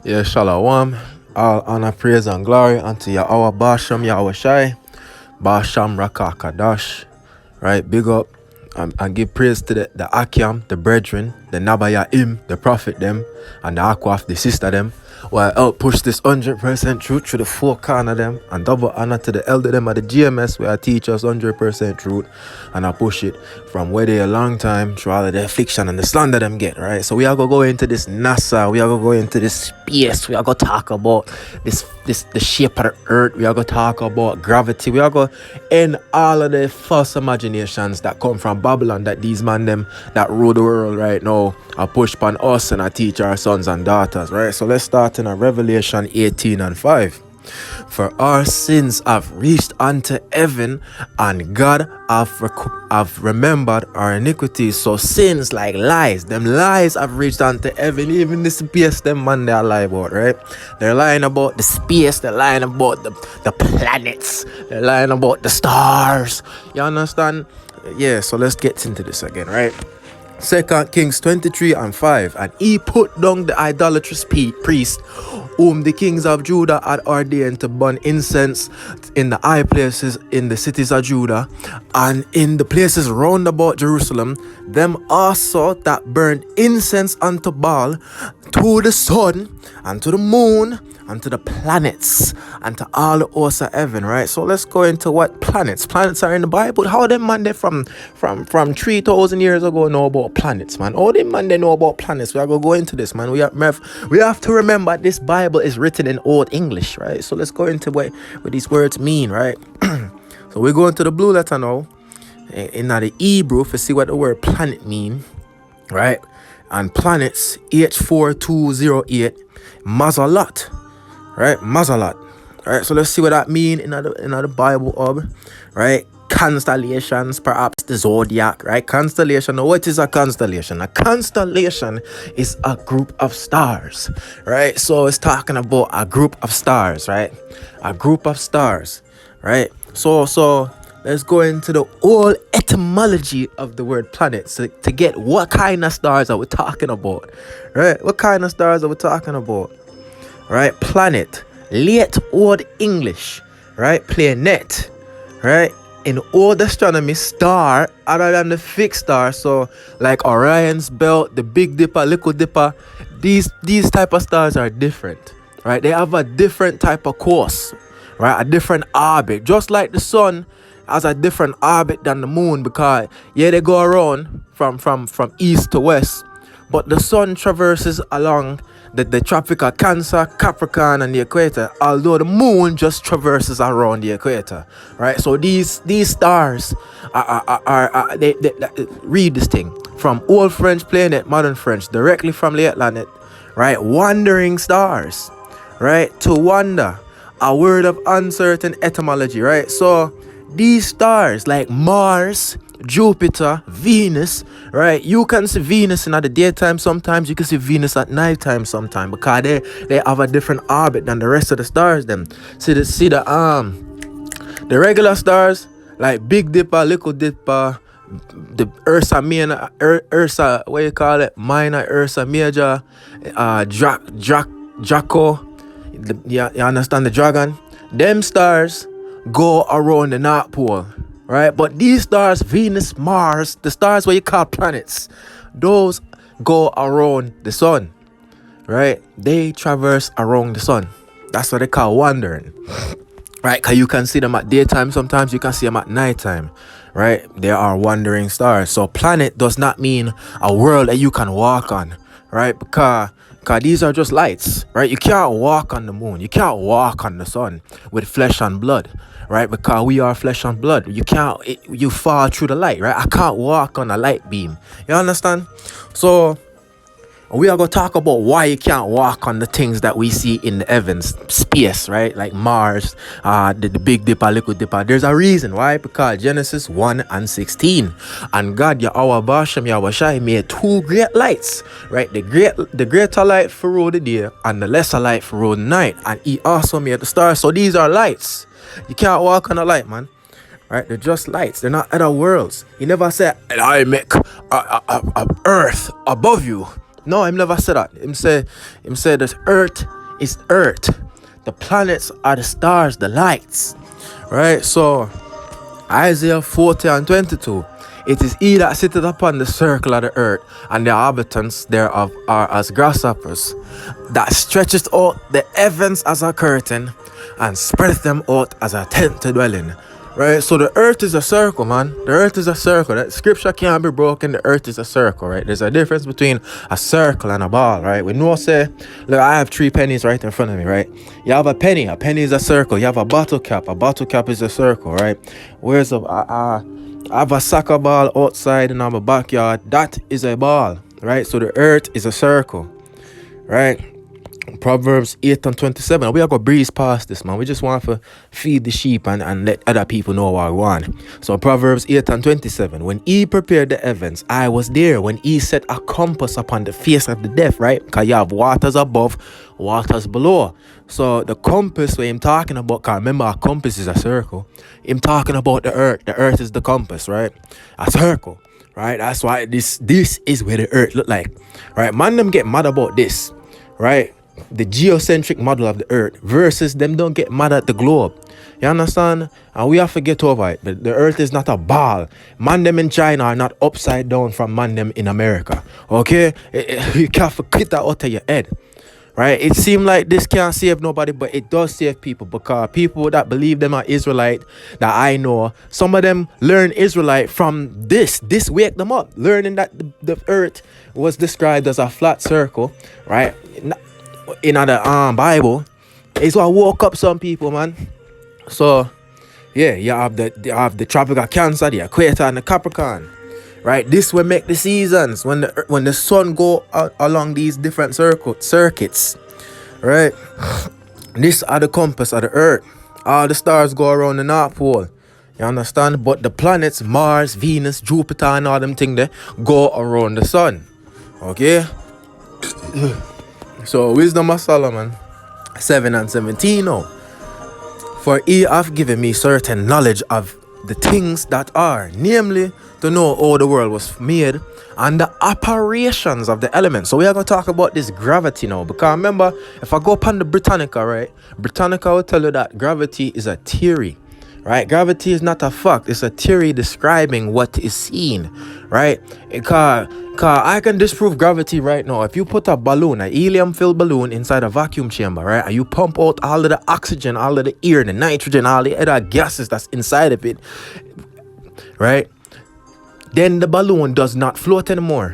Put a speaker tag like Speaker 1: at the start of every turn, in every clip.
Speaker 1: Yeah, Shalom. All honor, praise, and glory unto Yahweh Basham Yahweh Shai, Basham Rakakadash. Right, big up and give praise to the Akiam, the brethren, the Nabayaim, the prophet them, and the Akwaf, the sister them. While help push this 100% truth through the four corner them, and double honor to the elder them at the GMS where I teach us 100% truth, and I push it from where they a long time through all of the affliction and the slander them get, right? So we are gonna go into this NASA, we are gonna go into this space, we are gonna talk about this the shape of the earth, we are gonna talk about gravity, we are gonna end all of the false imaginations that come from Babylon that these man them that rule the world right now are push upon us and I teach our sons and daughters, right? So let's start in Revelation 18:5. For our sins have reached unto heaven, and God have remembered our iniquities. So sins like lies, them lies have reached unto heaven. Even the space them man they are lying about, right? They're lying about the space, they're lying about the planets, they're lying about the stars. You understand? Yeah, so let's get into this again, right? 2 Kings 23:5. And he put down the idolatrous priest whom the kings of Judah had ordained to burn incense in the high places in the cities of Judah and in the places round about Jerusalem, them also that burned incense unto Baal, to the sun and to the moon and to the planets and to all the hosts of heaven, right? So let's go into what planets are in the Bible. How them man they from 3,000 years ago know about planets, man? How them man they know about planets? We are gonna go into this, man. We have to remember this Bible is written in Old English, right? So let's go into what these words mean, right? So we're going to the blue letter now in the Hebrew to see what the word planet mean, right? And planets H4208 Mazalot, right? Mazalot, right? So let's see what that mean in the Bible hub, right? Constellations, perhaps the zodiac, right? Constellation. Now, what is a constellation? A constellation is a group of stars, right? So it's talking about a group of stars, right? A group of stars, right? So let's go into the whole etymology of the word planet to get what kind of stars are we talking about, right? What kind of stars are we talking about, right? Planet, late Old English, right? Planet, right? In old astronomy, star other than the fixed star, so like Orion's belt, the Big Dipper, Little Dipper, these type of stars are different, right? They have a different type of course, right? A different orbit, just like the sun has a different orbit than the moon, because they go around from east to west, but the sun traverses along the Tropic of Cancer, Capricorn, and the equator, although the moon just traverses around the equator, right? So these stars they read this thing from Old French planet, modern French, directly from the Atlantic, right? Wandering stars, right? To wander, a word of uncertain etymology, right? So these stars like Mars, Jupiter, Venus, right? You can see Venus in the daytime sometimes, you can see Venus at nighttime sometimes, because they have a different orbit than the rest of the stars them. See the regular stars like Big Dipper, Little Dipper, the Ursa Minor, Ursa, what you call it? Minor, Ursa Major, Draco, you understand the dragon? Them stars go around the North Pole, right? But these stars, Venus, Mars, the stars what you call planets, those go around the sun, right? They traverse around the sun. That's what they call wandering, right? Because you can see them at daytime sometimes, you can see them at nighttime, right? They are wandering stars. So planet does not mean a world that you can walk on, right? Because these are just lights, right? You can't walk on the moon, you can't walk on the sun with flesh and blood, right? Because we are flesh and blood. You fall through the light, right? I can't walk on a light beam. You understand? So we are going to talk about why you can't walk on the things that we see in the heavens, space, right? Like Mars, the Big Dipper, Little Dipper. There's a reason why, because Genesis 1:16. And God, Yahweh Basham Yahweh Shai, made two great lights, right? The greater light for rule the day and the lesser light for rule the night. And he also made the stars. So these are lights. You can't walk on a light, man. Right? They're just lights. They're not other worlds. He never said, I make a earth above you. No, him never said that. Him say that earth is earth. The planets are the stars, the lights. Right? So Isaiah 40 and 22. It is he that sitteth upon the circle of the earth, and the inhabitants thereof are as grasshoppers, that stretcheth out the heavens as a curtain, and spreadeth them out as a tent to dwell in. Right? So the earth is a circle, man. The earth is a circle. That scripture can't be broken. The earth is a circle, right? There's a difference between a circle and a ball, right? We know, say, look, I have 3 pennies right in front of me, right? You have a penny is a circle. You have a bottle cap is a circle, right? Where's I have a soccer ball outside in our backyard. That is a ball, right? So the earth is a circle, right? Proverbs 8 and 27. We are gonna breeze past this, man. We just want to feed the sheep and let other people know what we want. So Proverbs 8 and 27. When he prepared the heavens, I was there. When he set a compass upon the face of the depth, right? Because you have waters above, waters below. So the compass where I'm talking about, because remember a compass is a circle. I'm talking about the earth. The earth is the compass, right? A circle, right? That's why this is where the earth look like, right? Man, them get mad about this, right? The geocentric model of the earth versus them don't get mad at the globe. You understand? And we have to get over it. But the earth is not a ball. Man them in China are not upside down from man them in America. Okay? You can't forget that out of your head. Right? It seems like this can't save nobody, but it does save people, because people that believe them are Israelite, that I know, some of them learn Israelite from this. This wake them up. Learning that the earth was described as a flat circle, right? In the Bible, is what woke up some people, man. So yeah, you have the tropical Cancer, the equator, and the Capricorn, right? This will make the seasons when the sun go out along these different circuits, right? This are the compass of the earth. All the stars go around the North Pole. You understand? But the planets, Mars, Venus, Jupiter, and all them things, they go around the sun. Okay. So Wisdom of Solomon 7 and 17 now. For he hath given me certain knowledge of the things that are, namely to know how the world was made and the operations of the elements. So we are going to talk about this gravity now, because remember, if I go upon the Britannica, right, Britannica will tell you that gravity is a theory, right? Gravity is not a fact. It's a theory describing what is seen, right? Because I can disprove gravity right now. If you put a balloon, a helium-filled balloon inside a vacuum chamber, right, and you pump out all of the oxygen, all of the air, the nitrogen, all the other gases that's inside of it, right, then the balloon does not float anymore.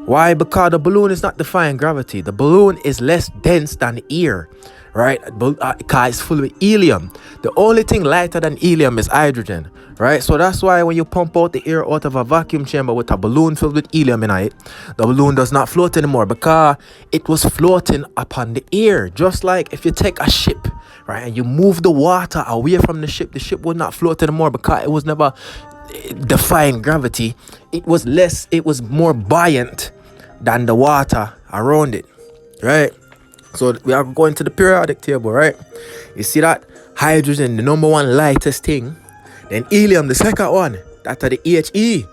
Speaker 1: Why? Because the balloon is not defying gravity. The balloon is less dense than air, right? Because it's full of helium. The only thing lighter than helium is hydrogen, right? So that's why when you pump out the air out of a vacuum chamber with a balloon filled with helium in it, the balloon does not float anymore, because it was floating upon the air. Just like if you take a ship, right, and you move the water away from the ship would not float anymore, because it was never defying gravity. It was more buoyant than the water around it, right? So we are going to the periodic table, right? You see that hydrogen, the number one lightest thing, then helium, the second one, that are the He,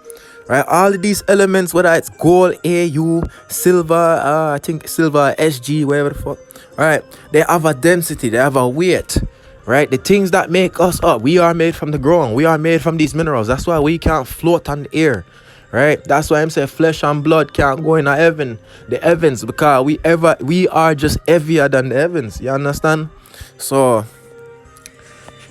Speaker 1: right? All of these elements, whether it's gold, Au, silver, I think silver, Sg, whatever the fuck, right? They have a density, they have a weight, right? The things that make us up, we are made from the ground, we are made from these minerals. That's why we can't float on the air, right? That's why I'm saying flesh and blood can't go in the heavens, because we are just heavier than the heavens. You understand? So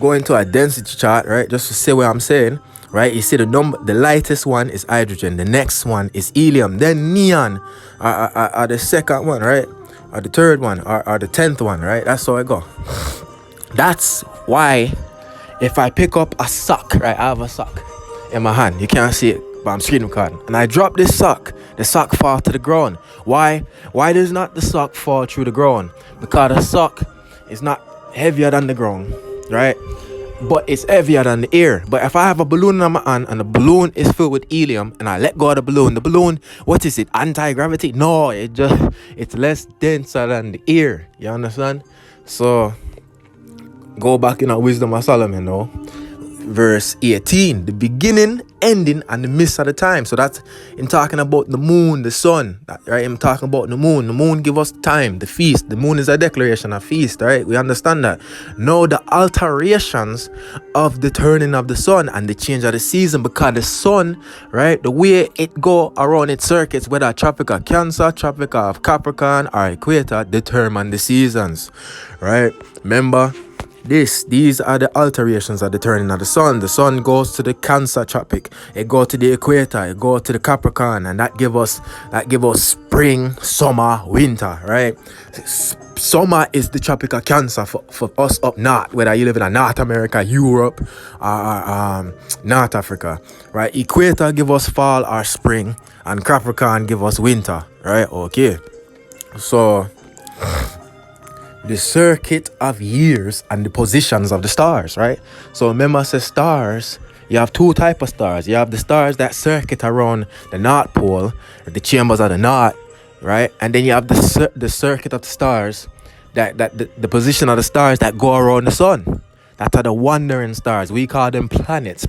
Speaker 1: go into a density chart, right? Just to say what I'm saying, right? You see the lightest one is hydrogen, the next one is helium, then neon are the second one, right? Or the third one, or the 10th one, right? That's how I go. That's why if I pick up a sock, right, I have a sock in my hand, you can't see it, but I'm screen recording, and I drop this sock, the sock fall to the ground. Why does not the sock fall through the ground? Because the sock is not heavier than the ground, right? But it's heavier than the air. But if I have a balloon in my hand and the balloon is filled with helium and I let go of the balloon, what is it? Anti-gravity? No, it's less denser than the air. You understand? So go back in our Wisdom of Solomon now. verse 18. The beginning, ending, and the midst of the time. So that's in talking about the moon, the sun. Right? I'm talking about the moon. The moon give us time, the feast. The moon is a declaration of feast, right? We understand that. Now the alterations of the turning of the sun and the change of the season, because the sun, right, the way it go around its circuits, whether tropic of Cancer, tropic of Capricorn, or equator, determine the seasons, right? Remember, these are the alterations of the turning of the sun. The sun goes to the Cancer tropic, it goes to the equator, it goes to the Capricorn, and that give us spring, summer, winter, right? Summer is the tropic of Cancer for us up north, whether you live in North America, Europe, or North Africa, right? Equator give us fall or spring, and Capricorn give us winter, right? Okay, so the circuit of years and the positions of the stars, right? So remember, I said stars, you have two types of stars. You have the stars that circuit around the North Pole, the chambers of the North, right? And then you have the circuit of the stars, the position of the stars that go around the sun. That are the wandering stars. We call them planets,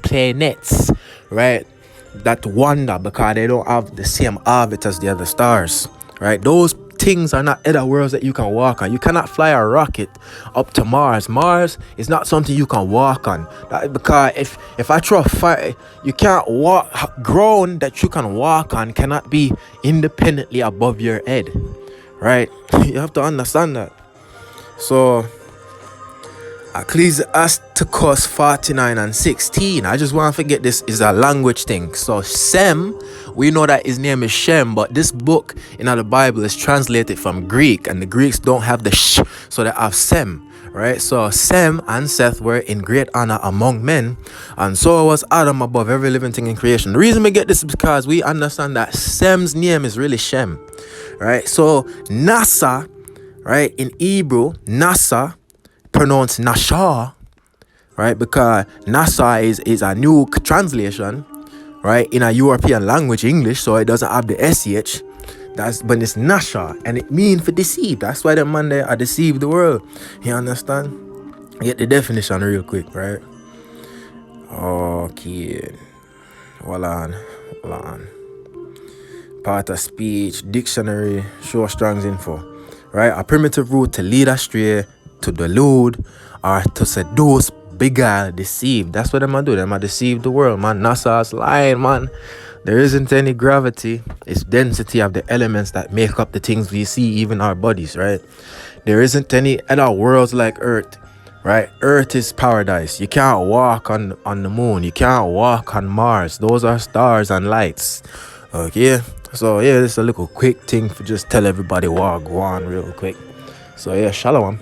Speaker 1: right? That wander because they don't have the same orbit as the other stars, right? Those things are not other worlds that you can walk on. You cannot fly a rocket up to Mars. Mars is not something you can walk on. Because if I throw fire, you can't walk. Ground that you can walk on cannot be independently above your head, right? You have to understand that. So Ecclesiasticus 49 and 16. I just want to forget this is a language thing. So Sem, we know that his name is Shem, but this book in the Bible is translated from Greek, and the Greeks don't have the sh, so they have Sem, right? So Sem and Seth were in great honor among men, and so was Adam above every living thing in creation. The reason we get this is because we understand that Sem's name is really Shem, right? So NASA, right, in Hebrew, NASA pronounced Nasha, right? Because NASA is a new translation, right, in a European language, English, so it doesn't have the SH. But it's Nasha, and it means for deceive. That's why the man there are deceive the world. You understand? Get the definition real quick, right? Okay. Hold on. Part of speech, dictionary, show Strong's info, right? A primitive root to lead astray, to delude, or to seduce, beguile, deceive. That's what them do. Them deceive the world, man. NASA's lying, man. There isn't any gravity. It's density of the elements that make up the things we see, even our bodies, right? There isn't any other worlds like Earth, right? Earth is paradise. You can't walk on the moon. You can't walk on Mars. Those are stars and lights. Okay? So, yeah, this is a little quick thing for just tell everybody what go on real quick. So, yeah, shalom.